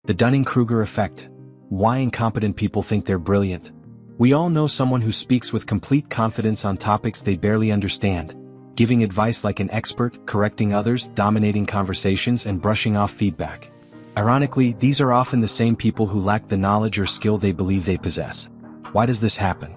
The Dunning-Kruger Effect. Why incompetent people think they're brilliant. We all know someone who speaks with complete confidence on topics they barely understand, giving advice like an expert, correcting others, dominating conversations, and brushing off feedback. Ironically, these are often the same people who lack the knowledge or skill they believe they possess. Why does this happen?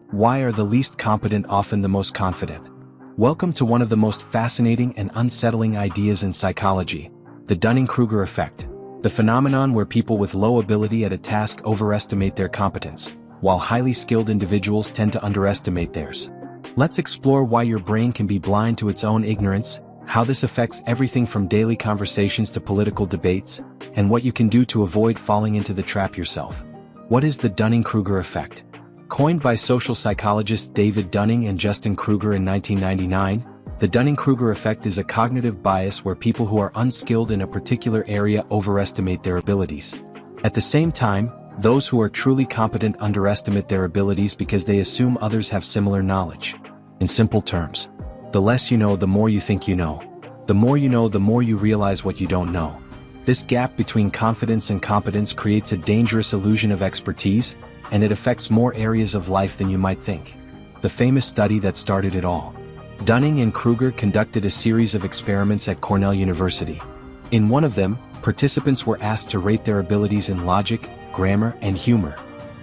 Why are the least competent often the most confident? Welcome to one of the most fascinating and unsettling ideas in psychology, the Dunning-Kruger Effect, the phenomenon where people with low ability at a task overestimate their competence, while highly skilled individuals tend to underestimate theirs. Let's explore why your brain can be blind to its own ignorance, how this affects everything from daily conversations to political debates, and what you can do to avoid falling into the trap yourself. What is the Dunning-Kruger Effect? Coined by social psychologists David Dunning and Justin Kruger in 1999, the Dunning-Kruger effect is a cognitive bias where people who are unskilled in a particular area overestimate their abilities. At the same time, those who are truly competent underestimate their abilities because they assume others have similar knowledge. In simple terms, the less you know, the more you think you know. The more you know, the more you realize what you don't know. This gap between confidence and competence creates a dangerous illusion of expertise, and it affects more areas of life than you might think. The famous study that started it all. Dunning and Kruger conducted a series of experiments at Cornell University. In one of them, participants were asked to rate their abilities in logic, grammar, and humor.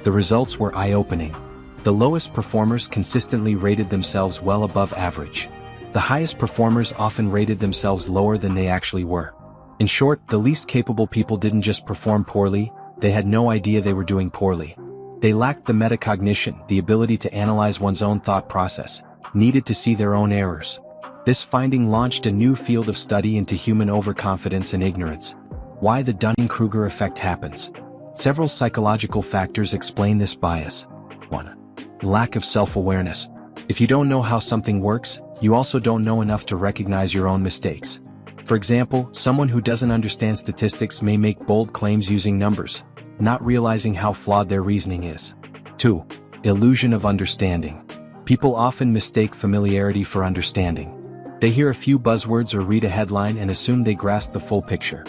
The results were eye-opening. The lowest performers consistently rated themselves well above average. The highest performers often rated themselves lower than they actually were. In short, the least capable people didn't just perform poorly, they had no idea they were doing poorly. They lacked the metacognition, the ability to analyze one's own thought process, needed to see their own errors. This finding launched a new field of study into human overconfidence and ignorance. Why the Dunning-Kruger effect happens. Several psychological factors explain this bias. 1. Lack of self-awareness. If you don't know how something works, you also don't know enough to recognize your own mistakes. For example, someone who doesn't understand statistics may make bold claims using numbers, not realizing how flawed their reasoning is. 2. Illusion of understanding. People often mistake familiarity for understanding. They hear a few buzzwords or read a headline and assume they grasp the full picture.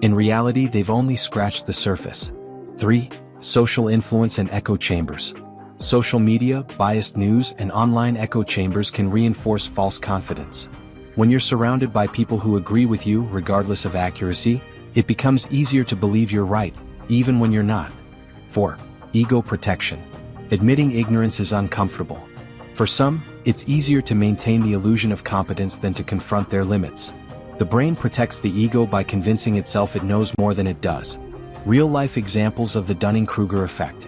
In reality, they've only scratched the surface. 3. Social influence and echo chambers. Social media, biased news, and online echo chambers can reinforce false confidence. When you're surrounded by people who agree with you regardless of accuracy, it becomes easier to believe you're right, even when you're not. 4. Ego protection. Admitting ignorance is uncomfortable. For some, it's easier to maintain the illusion of competence than to confront their limits. The brain protects the ego by convincing itself it knows more than it does. Real-life examples of the Dunning-Kruger effect.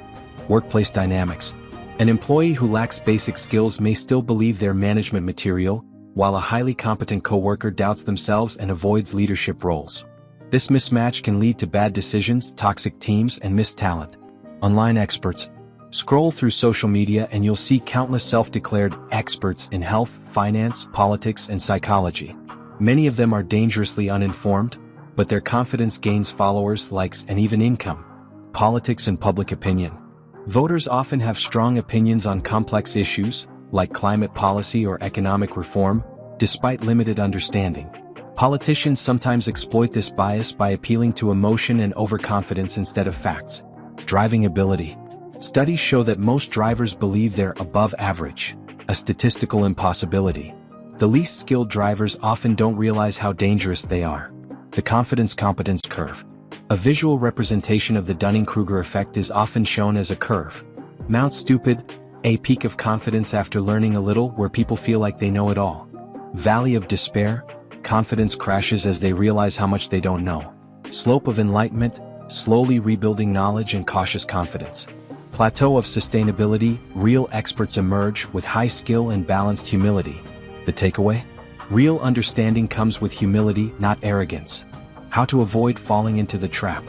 Workplace dynamics. An employee who lacks basic skills may still believe they're management material, while a highly competent coworker doubts themselves and avoids leadership roles. This mismatch can lead to bad decisions, toxic teams, and missed talent. Online experts. Scroll through social media and you'll see countless self-declared experts in health, finance, politics, and psychology. Many of them are dangerously uninformed, but their confidence gains followers, likes, and even income. Politics and public opinion. Voters often have strong opinions on complex issues, like climate policy or economic reform, despite limited understanding. Politicians sometimes exploit this bias by appealing to emotion and overconfidence instead of facts. Driving ability. Studies show that most drivers believe they're above average, a statistical impossibility. The least skilled drivers often don't realize how dangerous they are. The confidence-competence curve. A visual representation of the Dunning-Kruger effect is often shown as a curve. Mount Stupid, a peak of confidence after learning a little where people feel like they know it all. Valley of Despair, confidence crashes as they realize how much they don't know. Slope of Enlightenment, slowly rebuilding knowledge and cautious confidence. Plateau of Sustainability, real experts emerge with high skill and balanced humility. The takeaway? Real understanding comes with humility, not arrogance. How to avoid falling into the trap.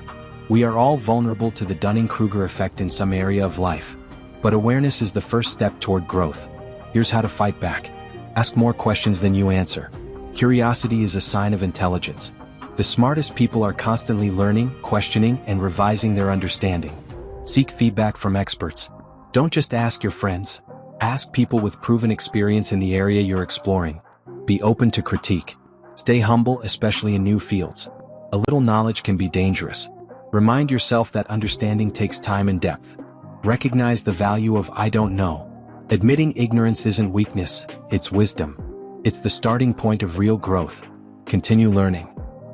We are all vulnerable to the Dunning-Kruger effect in some area of life. But awareness is the first step toward growth. Here's how to fight back. Ask more questions than you answer. Curiosity is a sign of intelligence. The smartest people are constantly learning, questioning, and revising their understanding. Seek feedback from experts. Don't just ask your friends. Ask people with proven experience in the area you're exploring. Be open to critique. Stay humble, especially in new fields. A little knowledge can be dangerous. Remind yourself that understanding takes time and depth. Recognize the value of "I don't know." Admitting ignorance isn't weakness, it's wisdom. It's the starting point of real growth. Continue learning.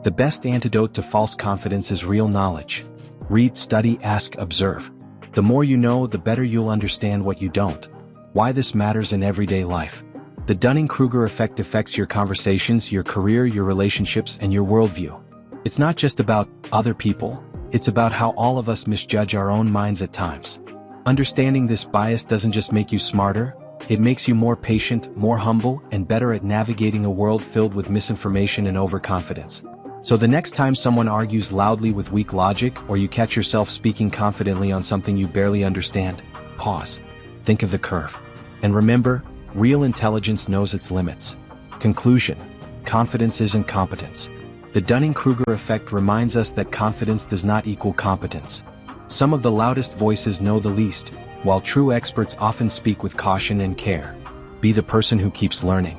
The best antidote to false confidence is real knowledge. Read, study, ask, observe. The more you know, the better you'll understand what you don't. Why this matters in everyday life. The Dunning-Kruger Effect affects your conversations, your career, your relationships, and your worldview. It's not just about other people, it's about how all of us misjudge our own minds at times. Understanding this bias doesn't just make you smarter, it makes you more patient, more humble, and better at navigating a world filled with misinformation and overconfidence. So the next time someone argues loudly with weak logic, or you catch yourself speaking confidently on something you barely understand, pause. Think of the curve. And remember, real intelligence knows its limits. Conclusion: confidence isn't competence. The Dunning-Kruger effect reminds us that confidence does not equal competence. Some of the loudest voices know the least, while true experts often speak with caution and care. Be the person who keeps learning,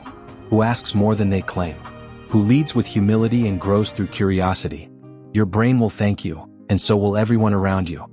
who asks more than they claim, who leads with humility and grows through curiosity. Your brain will thank you, and so will everyone around you.